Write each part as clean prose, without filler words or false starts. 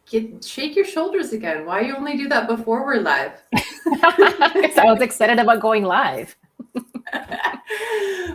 Shake your shoulders again. Why you only do that before we're live? Because I was excited about going live.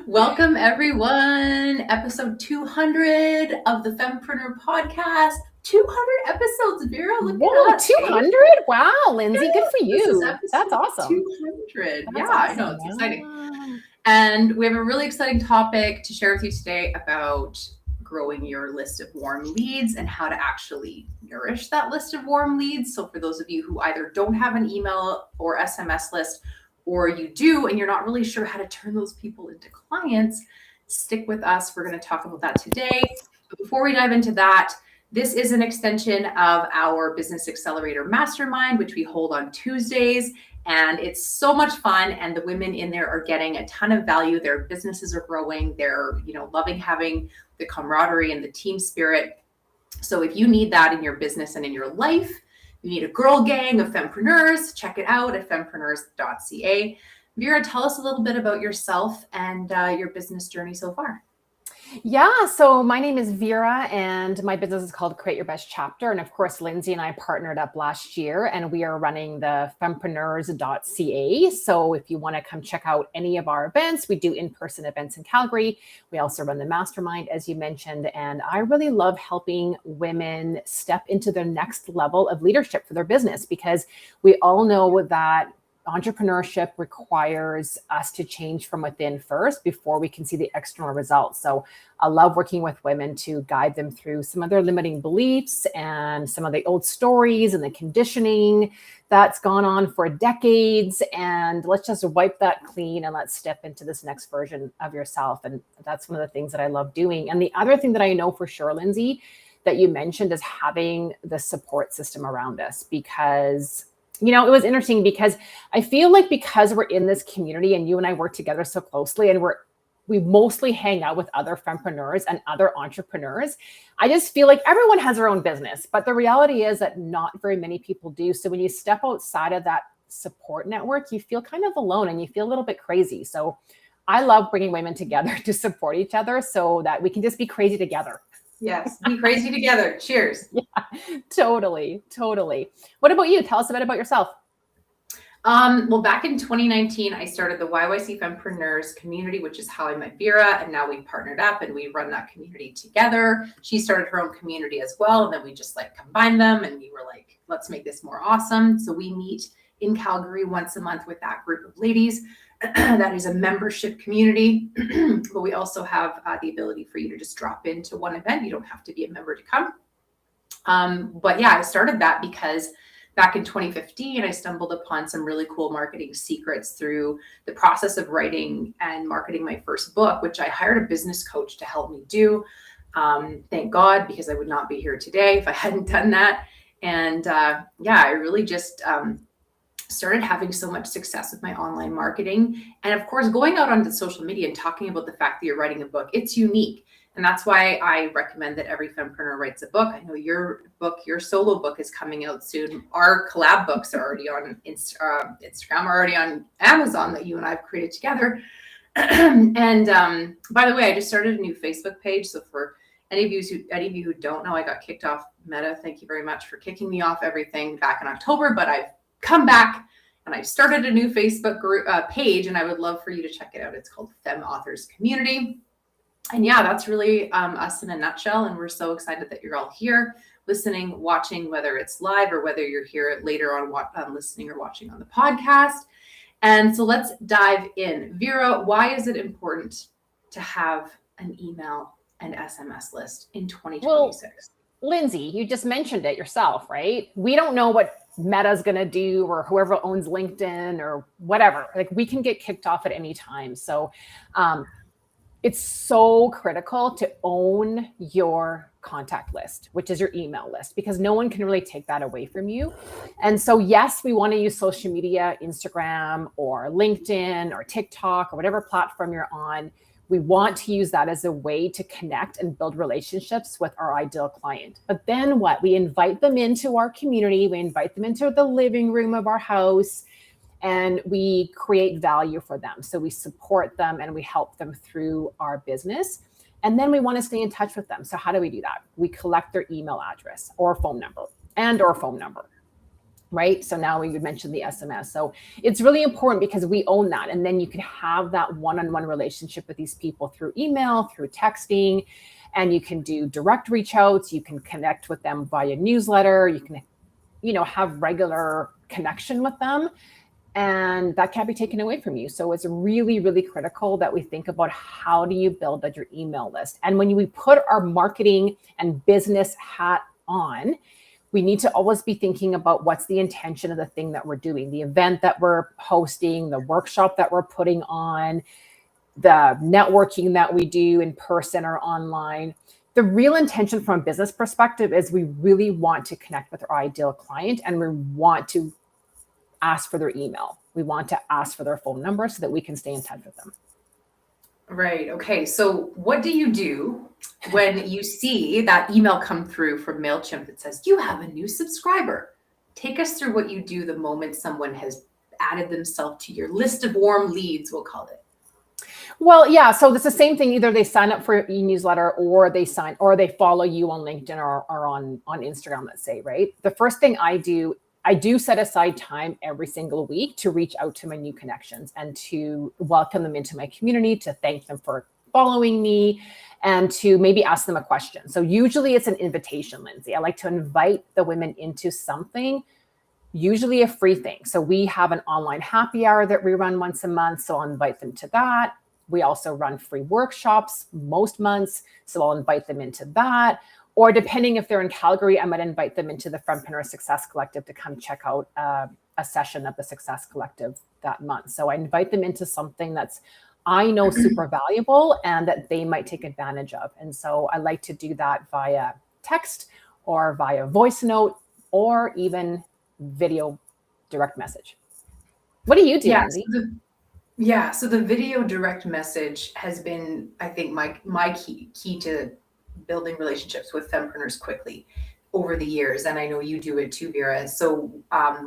Welcome, everyone. Episode 200 of the Fempreneur podcast. 200 episodes, Vera. Look at us. 200? Wow, Lindsay, good for you. That's awesome. 200. That's awesome. I know, it's exciting. And we have a really exciting topic to share with you today about growing your list of warm leads and how to actually nourish that list of warm leads. So for those of you who either don't have an email or SMS list, or you do and you're not really sure how to turn those people into clients, stick with us. We're going to talk about that today. But before we dive into that, this is an extension of our Business Accelerator Mastermind, which we hold on Tuesdays. And it's so much fun. And the women in there are getting a ton of value. Their businesses are growing. They're, loving having the camaraderie and the team spirit. So if you need that in your business and in your life, you need a girl gang of fempreneurs, check it out at fempreneurs.ca. Vera, tell us a little bit about yourself and your business journey so far. Yeah, so my name is Vera and my business is called Create Your Best Chapter. And of course, Lindsay and I partnered up last year and we are running the Fempreneurs.ca. So if you want to come check out any of our events, we do in-person events in Calgary. We also run the mastermind, as you mentioned. And I really love helping women step into their next level of leadership for their business, because we all know that entrepreneurship requires us to change from within first before we can see the external results. So I love working with women to guide them through some of their limiting beliefs and some of the old stories and the conditioning that's gone on for decades. And let's just wipe that clean and let's step into this next version of yourself. And that's one of the things that I love doing. And the other thing that I know for sure, Lindsay, that you mentioned is having the support system around us, because it was interesting because I feel like because we're in this community and you and I work together so closely and we mostly hang out with other fempreneurs and other entrepreneurs, I just feel like everyone has their own business. But the reality is that not very many people do. So when you step outside of that support network, you feel kind of alone and you feel a little bit crazy. So I love bringing women together to support each other so that we can just be crazy together. Yes, be crazy together. Cheers. Yeah, totally. What about you? Tell us a bit about yourself. Well, back in 2019, I started the YYC Fempreneurs community, which is how I met Vera. And now we've partnered up and we run that community together. She started her own community as well. And then we just combined them and we were like, let's make this more awesome. So we meet in Calgary once a month with that group of ladies. That is a membership community, but we also have the ability for you to just drop into one event. You don't have to be a member to come. But yeah, I started that because back in 2015, I stumbled upon some really cool marketing secrets through the process of writing and marketing my first book, which I hired a business coach to help me do. Thank God, because I would not be here today if I hadn't done that. And I really just started having so much success with my online marketing. And of course, going out onto social media and talking about the fact that you're writing a book, it's unique. And that's why I recommend that every fempreneur writes a book. I know your solo book is coming out soon. Our collab books are already on Instagram, already on Amazon that you and I have created together. And by the way, I just started a new Facebook page. So for any of you who don't know, I got kicked off Meta. Thank you very much for kicking me off everything back in October, but I've come back and I've started a new Facebook group page, and I would love for you to check it out. It's called Fem Authors Community. And yeah, that's really us in a nutshell. And we're so excited that you're all here listening, watching, whether it's live or whether you're here later on listening or watching on the podcast. And so let's dive in. Vera, why is it important to have an email and SMS list in 2026? Well, Lindsay, you just mentioned it yourself, right? We don't know what Meta's going to do or whoever owns LinkedIn or whatever. We can get kicked off at any time. So it's so critical to own your contact list, which is your email list, because no one can really take that away from you. And so, yes, we want to use social media, Instagram or LinkedIn or TikTok or whatever platform you're on. We want to use that as a way to connect and build relationships with our ideal client. But then what? We invite them into our community. We invite them into the living room of our house, and we create value for them. So we support them and we help them through our business. And then we want to stay in touch with them. So how do we do that? We collect their email address or phone number. and or phone number. Right. So now we would mention the SMS. So it's really important because we own that. And then you can have that one-on-one relationship with these people through email, through texting, and you can do direct reach outs. You can connect with them via newsletter. You can, have regular connection with them, and that can't be taken away from you. So it's really, really critical that we think about how do you build your email list. And when we put our marketing and business hat on, we need to always be thinking about what's the intention of the thing that we're doing, the event that we're hosting, the workshop that we're putting on, the networking that we do in person or online. The real intention from a business perspective is we really want to connect with our ideal client, and we want to ask for their email. We want to ask for their phone number so that we can stay in touch with them. Right. Okay. So what do you do when you see that email come through from MailChimp that says you have a new subscriber? Take us through what you do the moment someone has added themselves to your list of warm leads, we'll call it. Well, yeah. So it's the same thing. Either they sign up for your e-newsletter, or they follow you on LinkedIn or on Instagram, let's say, right? The first thing I do set aside time every single week to reach out to my new connections and to welcome them into my community, to thank them for following me, and to maybe ask them a question. So usually it's an invitation, Lindsay. I like to invite the women into something, usually a free thing. So we have an online happy hour that we run once a month. So I'll invite them to that. We also run free workshops most months. So I'll invite them into that. Or depending if they're in Calgary, I might invite them into the Fempreneurs Success Collective to come check out a session of the Success Collective that month. So I invite them into something that's, I know, super valuable and that they might take advantage of. And so I like to do that via text or via voice note or even video direct message. What do you do, Lindsay? So the video direct message has been, I think, my key to building relationships with fempreneurs quickly over the years. And I know you do it too, Vera. So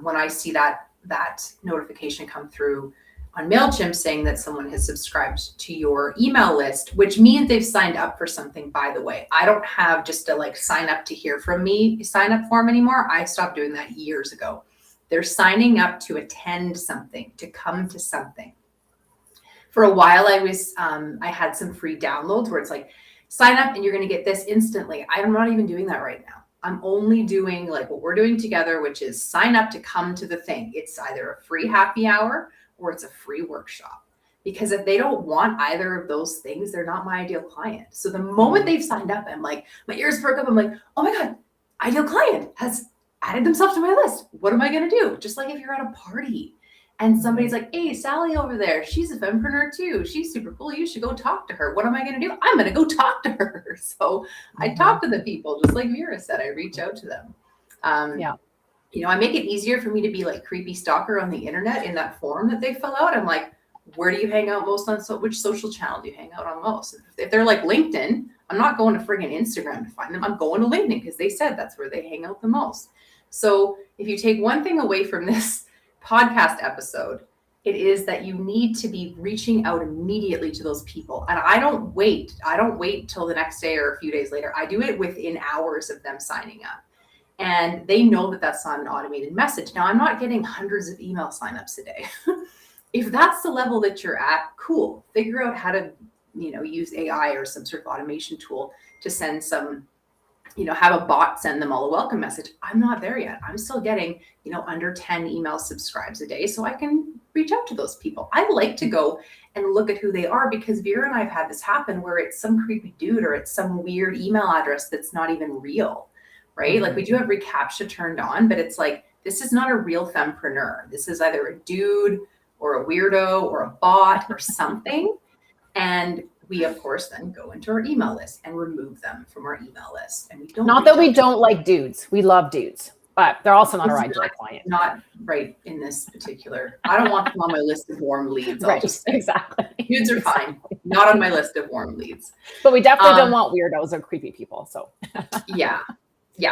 when I see that notification come through on MailChimp saying that someone has subscribed to your email list, which means they've signed up for something, by the way. I don't have just a sign up to hear from me sign up form anymore. I stopped doing that years ago. They're signing up to attend something, to come to something. For a while, I had some free downloads where it's like, sign up and you're going to get this instantly. I'm not even doing that right now. I'm only doing what we're doing together, which is sign up to come to the thing. It's either a free happy hour or it's a free workshop. Because if they don't want either of those things, they're not my ideal client. So the moment they've signed up, I'm like, my ears perk up. I'm like, oh my God, ideal client has added themselves to my list. What am I going to do? Just like if you're at a party and somebody's like, hey, Sally over there, she's a fempreneur too. She's super cool. You should go talk to her. What am I going to do? I'm going to go talk to her. So I talk to the people, just like Vera said, I reach out to them. I make it easier for me to be creepy stalker on the internet in that form that they fill out. I'm like, where do you hang out most on? Which social channel do you hang out on most? If they're like LinkedIn, I'm not going to friggin' Instagram to find them. I'm going to LinkedIn because they said that's where they hang out the most. So if you take one thing away from this podcast episode, it is that you need to be reaching out immediately to those people. And I don't wait till the next day or a few days later. I do it within hours of them signing up. And they know that that's not an automated message. Now, I'm not getting hundreds of email signups a day. If that's the level that you're at, cool. Figure out how to, use AI or some sort of automation tool to send some, have a bot send them all a welcome message. I'm not there yet. I'm still getting, under 10 email subscribes a day. So I can reach out to those people. I like to go and look at who they are because Vera and I have had this happen where it's some creepy dude or it's some weird email address that's not even real, right? We do have reCAPTCHA turned on, but it's this is not a real fempreneur. This is either a dude or a weirdo or a bot or something. And we, of course, then go into our email list and remove them from our email list. And we don't. Not that we don't like dudes. We love dudes, but they're also not our ideal client. Not right in this particular. I don't want them on my list of warm leads. Right. Exactly. Dudes are fine. Not on my list of warm leads. But we definitely don't want weirdos or creepy people. So. Yeah.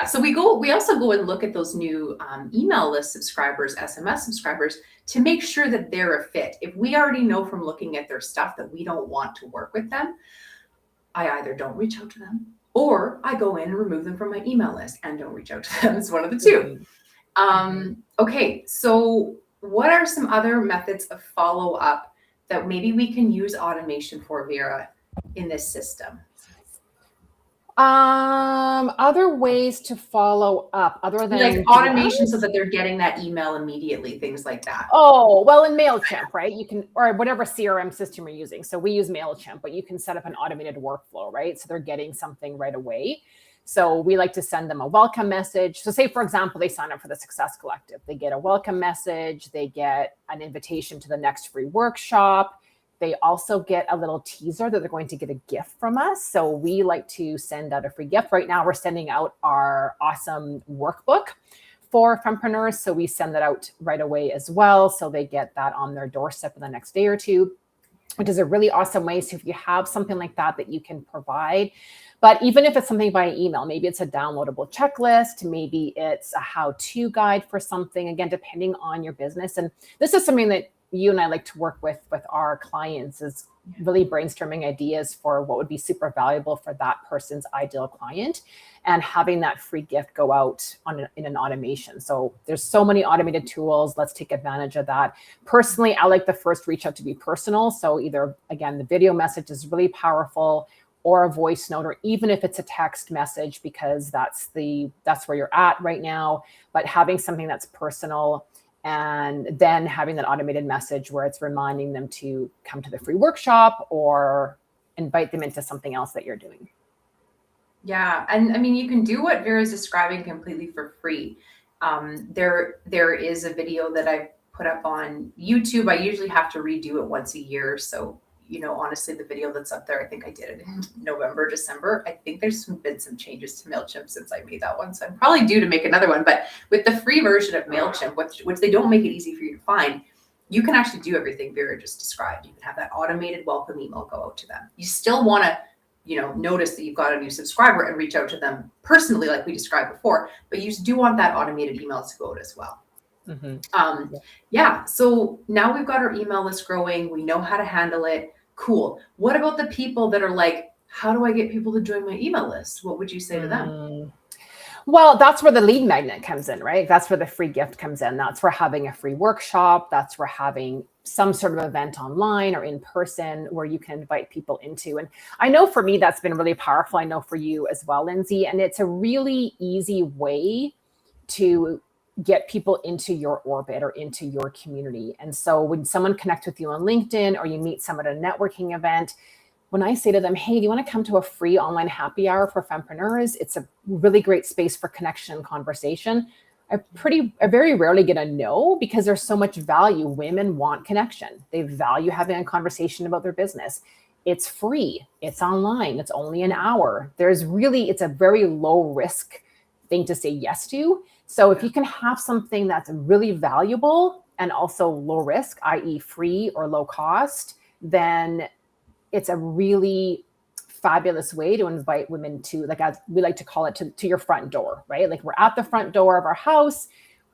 So we also go and look at those new email list subscribers, SMS subscribers, to make sure that they're a fit. If we already know from looking at their stuff that we don't want to work with them, I either don't reach out to them or I go in and remove them from my email list and don't reach out to them. It's one of the two. Okay, so what are some other methods of follow up that maybe we can use automation for, Vera, in this system? Other ways to follow up other than Like automation so that they're getting that email immediately, things like that. Oh, well, in MailChimp, right? You can, or whatever CRM system you're using. So we use MailChimp, but you can set up an automated workflow, right? So they're getting something right away. So we like to send them a welcome message. So say, for example, they sign up for the Success Collective. They get a welcome message. They get an invitation to the next free workshop. They also get a little teaser that they're going to get a gift from us. So we like to send out a free gift. Right now, we're sending out our awesome workbook for Fempreneurs. So we send that out right away as well. So they get that on their doorstep in the next day or two, which is a really awesome way. So if you have something like that you can provide, but even if it's something by email, maybe it's a downloadable checklist, maybe it's a how-to guide for something, again, depending on your business. And this is something that you and I like to work with our clients, is really brainstorming ideas for what would be super valuable for that person's ideal client, and having that free gift go out in an automation. So there's so many automated tools. Let's take advantage of that. Personally, I like the first reach out to be personal. So either, again, the video message is really powerful, or a voice note, or even if it's a text message, because that's where you're at right now. But having something that's personal, and then having that automated message where it's reminding them to come to the free workshop or invite them into something else that you're doing. Yeah, and I mean, you can do what Vera's describing completely for free. There is a video that I put up on YouTube. I usually have to redo it once a year. So, honestly, the video that's up there, I think I did it in November, December. I think there's been some changes to MailChimp since I made that one. So I'm probably due to make another one. But with the free version of MailChimp, which they don't make it easy for you to find, you can actually do everything Vera just described. You can have that automated welcome email go out to them. You still want to notice that you've got a new subscriber and reach out to them personally, like we described before, but you do want that automated email to go out as well. Yeah. So now we've got our email list growing. We know how to handle it. Cool. What about the people that are like, how do I get people to join my email list? What would you say to them? Well, that's where the lead magnet comes in, right? That's where the free gift comes in. That's where having a free workshop, that's where having some sort of event online or in person where you can invite people into. And I know for me, that's been really powerful. I know for you as well, Lindsay. And it's a really easy way to get people into your orbit or into your community. And so when someone connects with you on LinkedIn, or you meet someone at a networking event, when I say to them, hey, do you want to come to a free online happy hour for Fempreneurs? It's a really great space for connection and conversation. I very rarely get a no, because there's so much value. Women want connection. They value having a conversation about their business. It's free. It's online. It's only an hour. It's a very low risk thing to say yes to. So if you can have something that's really valuable and also low risk, i.e. free or low cost, then it's a really fabulous way to invite women to, like, as we like to call it, to your front door, right? Like, we're at the front door of our house.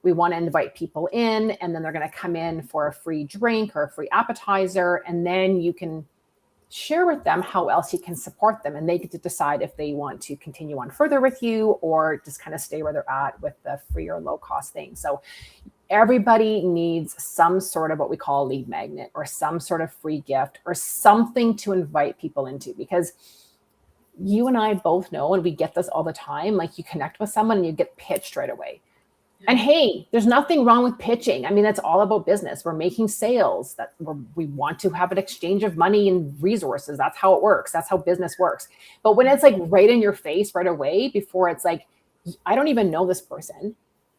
We want to invite people in, and then they're going to come in for a free drink or a free appetizer. And then you can share with them how else you can support them. And they get to decide if they want to continue on further with you, or just kind of stay where they're at with the free or low cost thing. So everybody needs some sort of what we call a lead magnet, or some sort of free gift, or something to invite people into, because you and I both know, and we get this all the time, like, you connect with someone and you get pitched right away. And hey, there's nothing wrong with pitching. I mean, that's all about business. We're making sales. We want to have an exchange of money and resources. That's how it works. That's how business works. But when it's like right in your face right away, before it's like, I don't even know this person,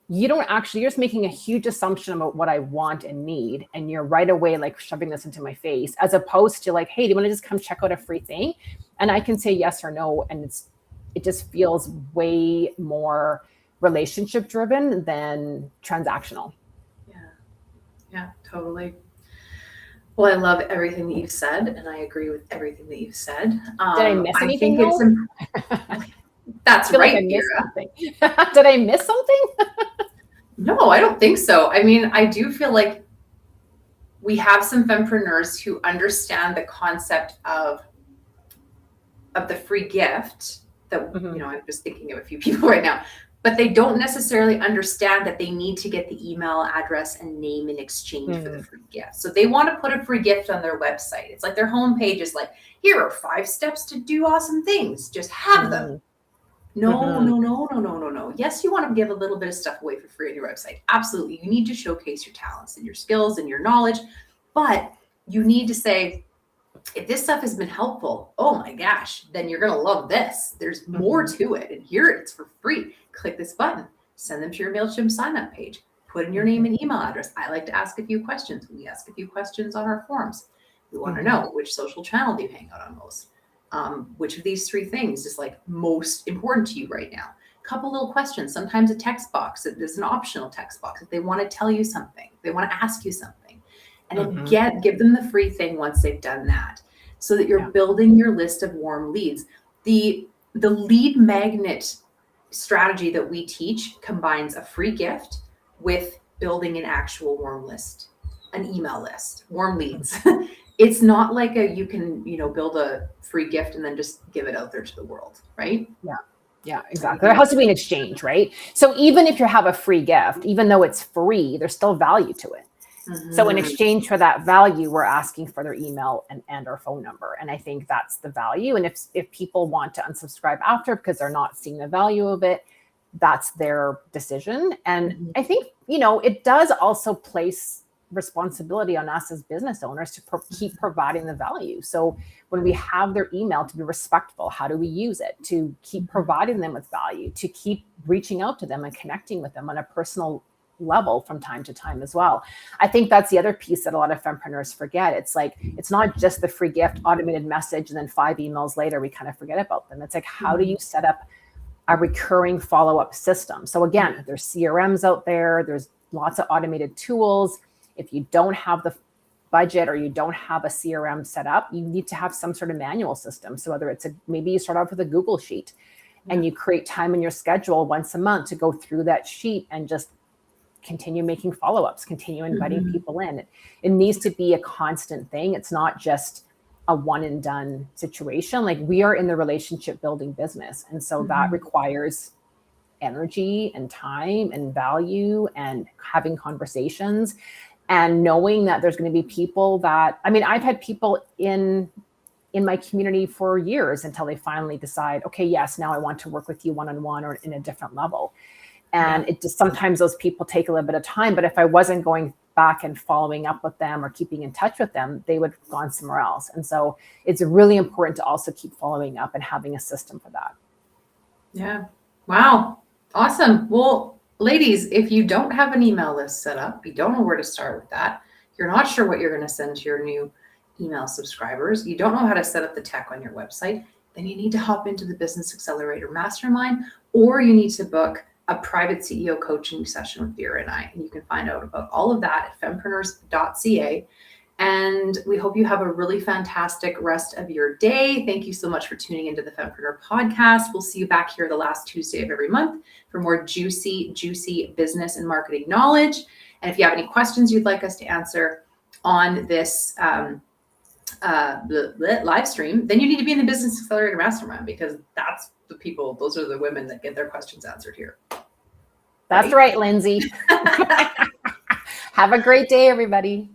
you're just making a huge assumption about what I want and need. And you're right away like shoving this into my face, as opposed to like, hey, do you want to just come check out a free thing? And I can say yes or no. And it just feels way more relationship driven than transactional. Yeah, totally. Well, I love everything that you've said, and I agree with everything that you've said. Did I miss anything? That's right, Vera. Did I miss something? No, I don't think so. I mean, I do feel like we have some fempreneurs who understand the concept of the free gift, that, Mhm. I'm just thinking of a few people right now, but they don't necessarily understand that they need to get the email address and name in exchange for the Mm. free gift. So they want to put a free gift on their website. It's like their homepage is like, here are 5 steps to do awesome things. Just have them. Mhm. No, Mhm. no, no, no, no, no, no. Yes, you want to give a little bit of stuff away for free on your website. Absolutely. You need to showcase your talents and your skills and your knowledge, but you need to say, if this stuff has been helpful, oh my gosh, then you're going to love this. There's more Mhm. to it. And here it's for free. Click this button, send them to your MailChimp sign up page, put in your name Mhm. and email address. I like to ask a few questions. We ask a few questions on our forums. We want to Mhm. know, which social channel do you hang out on most? Which of these 3 things is like most important to you right now? Couple little questions. Sometimes a text box. There's an optional text box if they want to tell you something, they want to ask you something, and then Mhm. give them the free thing once they've done that, so that you're Yeah. building your list of warm leads. The lead magnet strategy that we teach combines a free gift with building an actual warm list, an email list, warm leads. It's not like you can, build a free gift and then just give it out there to the world, right? Yeah. Yeah, I think exactly. you There need has to to. be an exchange, right? So even if you have a free gift, even though it's free, there's still value to it. So in Mhm. exchange for that value, we're asking for their email and our phone number. And I think that's the value. And if people want to unsubscribe after because they're not seeing the value of it, that's their decision. And Mhm. I think, it does also place responsibility on us as business owners to keep providing the value. So when we have their email, to be respectful, how do we use it? To keep providing them with value, to keep reaching out to them and connecting with them on a personal level from time to time as well. I think that's the other piece that a lot of fempreneurs forget. It's like, it's not just the free gift, automated message, and then 5 emails later, we kind of forget about them. It's like, how do you set up a recurring follow-up system? So again, there's CRMs out there, there's lots of automated tools. If you don't have the budget or you don't have a CRM set up, you need to have some sort of manual system. So whether maybe you start off with a Google sheet and you create time in your schedule once a month to go through that sheet and just continue making follow-ups, continue inviting Mhm. people in. It needs to be a constant thing. It's not just a one and done situation. Like, we are in the relationship building business. And so that Mhm. requires energy and time and value and having conversations and knowing that there's going to be people that, I've had people in my community for years until they finally decide, okay, yes, now I want to work with you one-on-one or in a different level. Yeah. And it just, sometimes those people take a little bit of time, but if I wasn't going back and following up with them or keeping in touch with them, they would have gone somewhere else. And so it's really important to also keep following up and having a system for that. Yeah. Wow. Awesome. Well, ladies, if you don't have an email list set up, you don't know where to start with that, you're not sure what you're going to send to your new email subscribers, you don't know how to set up the tech on your website, then you need to hop into the Business Accelerator Mastermind, or you need to book a private CEO coaching session with Vera and I. And you can find out about all of that at fempreneurs.ca. And we hope you have a really fantastic rest of your day. Thank you so much for tuning into the Fempreneur podcast. We'll see you back here the last Tuesday of every month for more juicy business and marketing knowledge. And if you have any questions you'd like us to answer on this live stream, then you need to be in the Business Accelerator Mastermind, because those are the women that get their questions answered here. That's right, Lindsay. Have a great day, everybody.